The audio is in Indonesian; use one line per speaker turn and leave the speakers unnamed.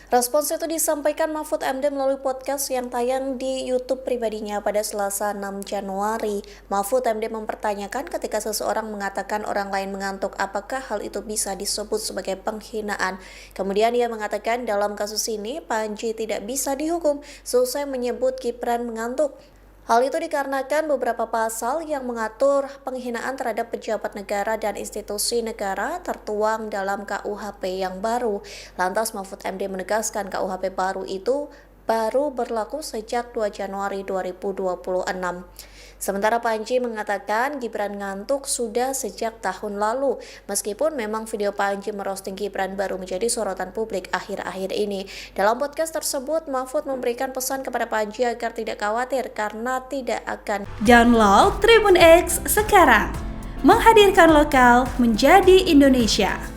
Respons itu disampaikan Mahfud MD melalui podcast yang tayang di YouTube pribadinya pada Selasa 6 Januari. Mahfud MD mempertanyakan ketika seseorang mengatakan orang lain mengantuk, apakah hal itu bisa disebut sebagai penghinaan. Kemudian ia mengatakan dalam kasus ini Panji tidak bisa dihukum seusai menyebut Gibran mengantuk. Hal itu dikarenakan beberapa pasal yang mengatur penghinaan terhadap pejabat negara dan institusi negara tertuang dalam KUHP yang baru. Lantas Mahfud MD menegaskan KUHP baru itu baru berlaku sejak 2 Januari 2026. Sementara Panji mengatakan Gibran ngantuk sudah sejak tahun lalu. Meskipun memang video Panji merosting Gibran baru menjadi sorotan publik akhir-akhir ini. Dalam podcast tersebut, Mahfud memberikan pesan kepada Panji agar tidak khawatir karena tidak akan
Download Tribun X sekarang, menghadirkan lokal menjadi Indonesia.